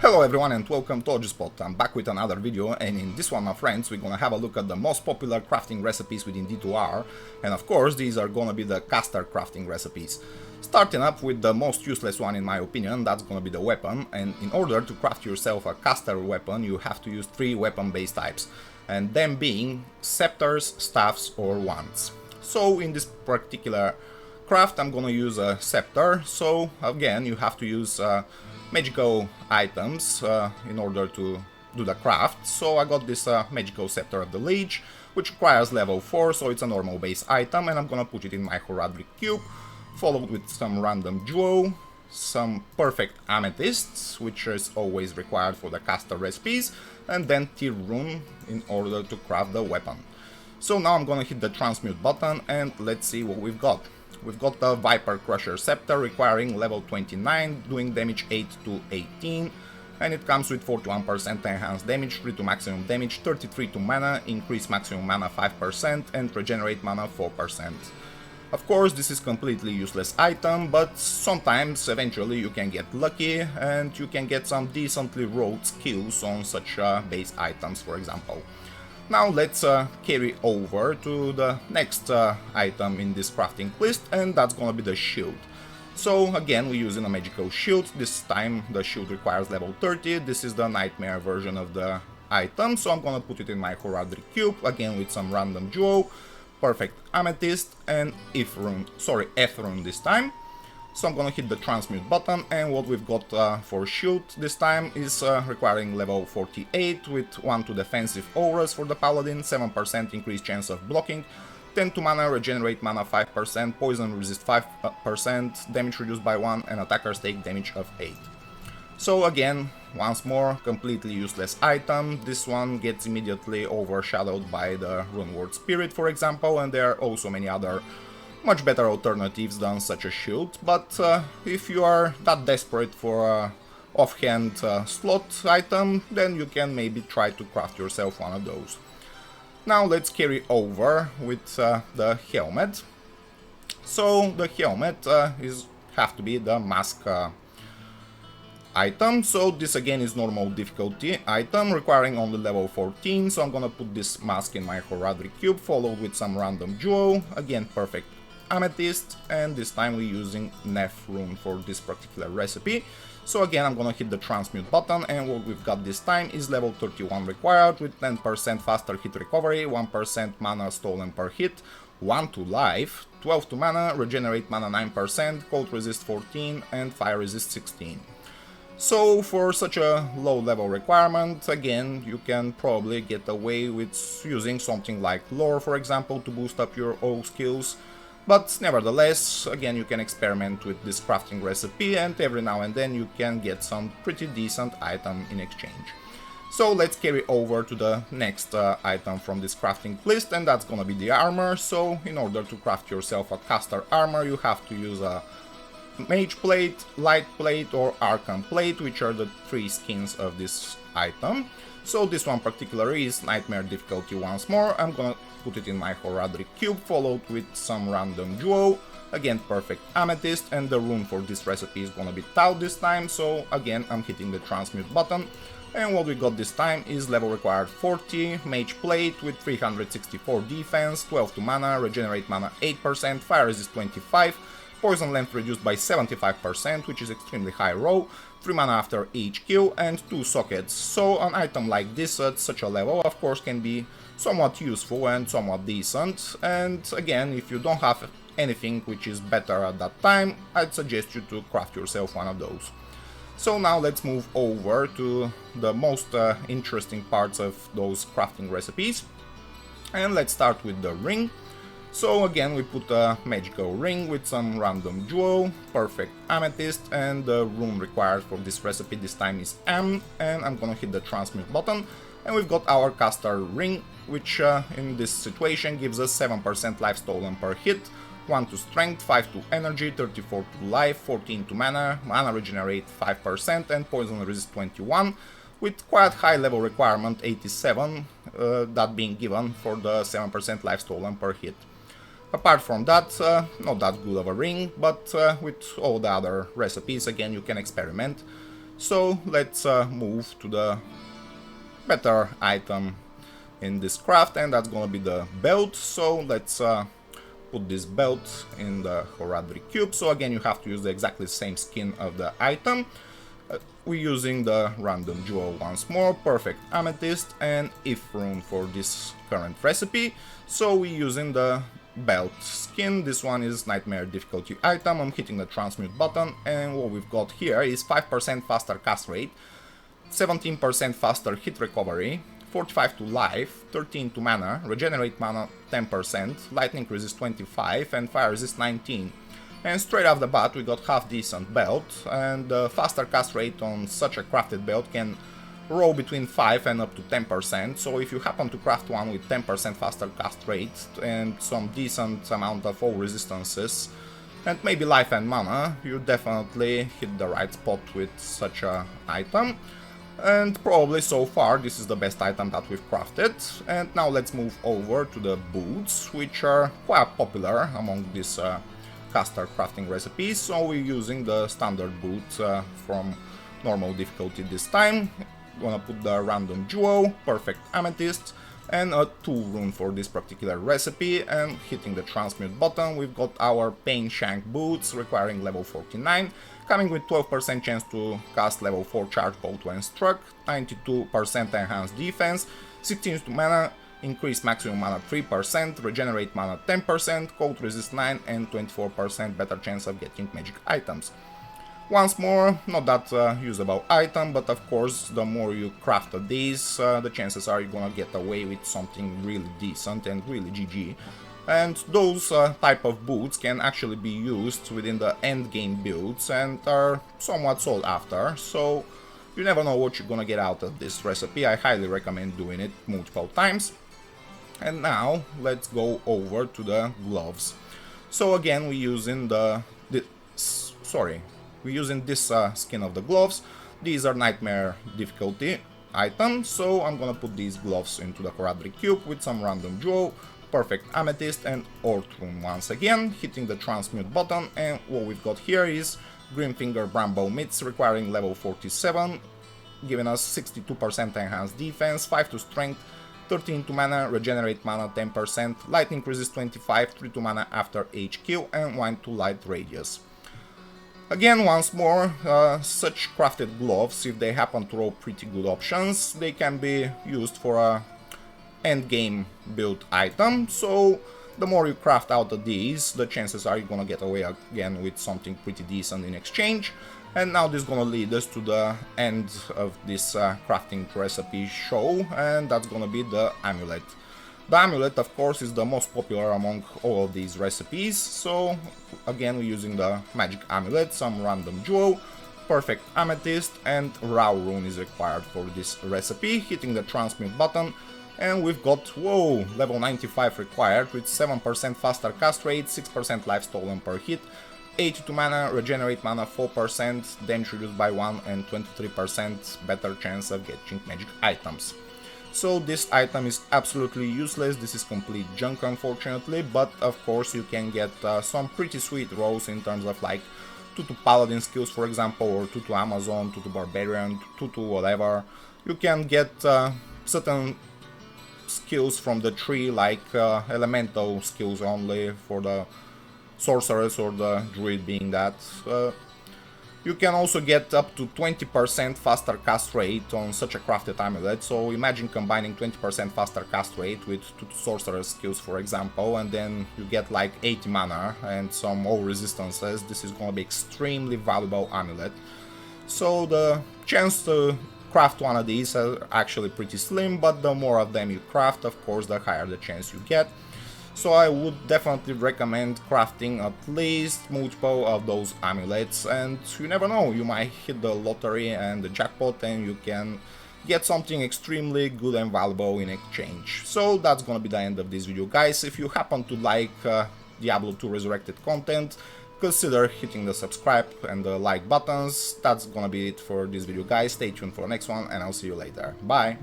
Hello everyone and welcome to Spot. I'm back with another video, and in this one, my friends, we're gonna have a look at the most popular crafting recipes within D2R, and of course these are gonna be the caster crafting recipes. Starting up with the most useless one in my opinion, that's gonna be the weapon, and in order to craft yourself a caster weapon you have to use 3 weapon base types, and them being scepters, staffs or wands. So in this particular craft I'm gonna use a scepter, so again you have to use magical items in order to do the craft. So I got this magical scepter of the Lich, which requires level 4, so it's a normal base item, and I'm gonna put it in my Horadric cube, followed with some random jewel, some perfect amethysts, which is always required for the caster recipes, and then tier rune in order to craft the weapon. So now I'm gonna hit the transmute button and let's see what we've got. We've got the Viper Crusher Scepter requiring level 29, doing damage 8 to 18, and it comes with 41% enhanced damage, 3 to maximum damage, 33 to mana, increase maximum mana 5%, and regenerate mana 4%. Of course, this is completely useless item, but sometimes, eventually, you can get lucky, and you can get some decently rolled skills on such base items, for example. Now let's carry over to the next item in this crafting list, and that's gonna be the shield. So again, we're using a magical shield. This time the shield requires level 30. This is the nightmare version of the item, so I'm gonna put it in my Horadric cube, again with some random jewel, perfect amethyst, and F rune this time. So I'm gonna hit the transmute button, and what we've got for shield this time is requiring level 48 with 1 to defensive auras for the paladin, 7% increased chance of blocking, 10 to mana, regenerate mana 5%, poison resist 5%, damage reduced by 1, and attackers take damage of 8. So again, once more, completely useless item. This one gets immediately overshadowed by the Runeward Spirit, for example, and there are also many other much better alternatives than such a shield, but if you are that desperate for a offhand slot item, then you can maybe try to craft yourself one of those. Now let's carry over with the helmet. So the helmet have to be the mask item, so this again is normal difficulty item requiring only level 14, so I'm gonna put this mask in my Horadric cube, followed with some random jewel, again perfect amethyst, and this time we're using F rune for this particular recipe. So again I'm gonna hit the transmute button, and what we've got this time is level 31 required with 10% faster hit recovery, 1% mana stolen per hit, 1 to life, 12 to mana, regenerate mana 9%, cold resist 14 and fire resist 16. So for such a low level requirement, again, you can probably get away with using something like lore, for example, to boost up your old skills. But nevertheless, again, you can experiment with this crafting recipe, and every now and then you can get some pretty decent item in exchange. So let's carry over to the next item from this crafting list, and that's gonna be the armor. So in order to craft yourself a caster armor, you have to use a Mage Plate, Light Plate or Archon Plate, which are the 3 skins of this item. So this one particularly is Nightmare difficulty once more. I'm gonna put it in my Horadric cube, followed with some random jewel, again perfect amethyst, and the rune for this recipe is gonna be Tau this time, so again I'm hitting the transmute button, and what we got this time is level required 40, Mage Plate with 364 defense, 12 to mana, regenerate mana 8%, fire resist 25, poison length reduced by 75%, which is extremely high roll, 3 mana after each kill, and 2 sockets. So an item like this at such a level of course can be somewhat useful and somewhat decent, and again, if you don't have anything which is better at that time, I'd suggest you to craft yourself one of those. So now let's move over to the most interesting parts of those crafting recipes, and let's start with the ring. So again, we put a magical ring with some random jewel, perfect amethyst, and the rune required for this recipe this time is M, and I'm gonna hit the transmute button, and we've got our caster ring, which in this situation gives us 7% life stolen per hit, 1 to strength, 5 to energy, 34 to life, 14 to mana, mana regenerate 5%, and poison resist 21, with quite high level requirement 87, that being given for the 7% life stolen per hit. Apart from that, not that good of a ring, but with all the other recipes, again, you can experiment. So let's move to the better item in this craft, and that's gonna be the belt. So let's put this belt in the Horadric cube. So again, you have to use the exactly same skin of the item. We're using the random jewel once more, perfect amethyst, and if rune for this current recipe. So we're using the belt skin. This one is nightmare difficulty item. I'm hitting the transmute button, and what we've got here is 5% faster cast rate, 17% faster hit recovery, 45 to life, 13 to mana, regenerate mana 10%, lightning resist 25, and fire resist 19. And straight off the bat we got half decent belt, and the faster cast rate on such a crafted belt can roll between 5 and up to 10%, so if you happen to craft one with 10% faster cast rate and some decent amount of all resistances, and maybe life and mana, you definitely hit the right spot with such a item. And probably so far this is the best item that we've crafted. And now let's move over to the boots, which are quite popular among these caster crafting recipes. So we're using the standard boot from normal difficulty this time. Gonna put the random jewel, perfect amethyst, and a 2 rune for this particular recipe, and hitting the transmute button we've got our Pain Shank boots requiring level 49, coming with 12% chance to cast level 4 charge bolt when struck, 92% enhanced defense, 16 to mana, increase maximum mana 3%, regenerate mana 10%, cold resist 9, and 24% better chance of getting magic items. Once more, not that usable item, but of course the more you craft of these, the chances are you're gonna get away with something really decent and really GG. And those type of boots can actually be used within the end game builds and are somewhat sought after, so you never know what you're gonna get out of this recipe. I highly recommend doing it multiple times. And now let's go over to the gloves. So again, we're using we're using this skin of the gloves. These are nightmare difficulty items, so I'm gonna put these gloves into the Horadric cube with some random jewel, perfect amethyst, and Earth rune once again, hitting the transmute button, and what we've got here is Grimfinger Bramble Mitts requiring level 47, giving us 62% enhanced defense, 5 to strength, 13 to mana, regenerate mana 10%, lightning resist 25, 3 to mana after each kill, and 1 to light radius. Again, once more, such crafted gloves, if they happen to roll pretty good options, they can be used for a endgame build item, so the more you craft out of these, the chances are you're gonna get away again with something pretty decent in exchange. And now this is gonna lead us to the end of this crafting recipe show, and that's gonna be the Amulet. The Amulet, of course, is the most popular among all of these recipes, so again we're using the Magic Amulet, some random jewel, perfect amethyst, and raw rune is required for this recipe, hitting the transmute button, and we've got, whoa, level 95 required with 7% faster cast rate, 6% life stolen per hit, 82 mana, regenerate mana 4%, damage reduced by 1, and 23% better chance of getting magic items. So this item is absolutely useless, this is complete junk unfortunately, but of course you can get some pretty sweet rolls in terms of like 2 to Paladin skills for example, or 2 to Amazon, 2 to Barbarian, 2 to whatever. You can get certain skills from the tree like elemental skills only for the sorceress or the druid being that. You can also get up to 20% faster cast rate on such a crafted amulet, so imagine combining 20% faster cast rate with 2 sorceress skills for example, and then you get like 80 mana and some all resistances. This is gonna be extremely valuable amulet. So the chance to craft one of these are actually pretty slim, but the more of them you craft, of course, the higher the chance you get. So I would definitely recommend crafting at least multiple of those amulets, and you never know, you might hit the lottery and the jackpot and you can get something extremely good and valuable in exchange. So that's gonna be the end of this video, guys. If you happen to like Diablo 2 Resurrected content, consider hitting the subscribe and the like buttons. That's gonna be it for this video, guys. Stay tuned for the next one and I'll see you later. Bye!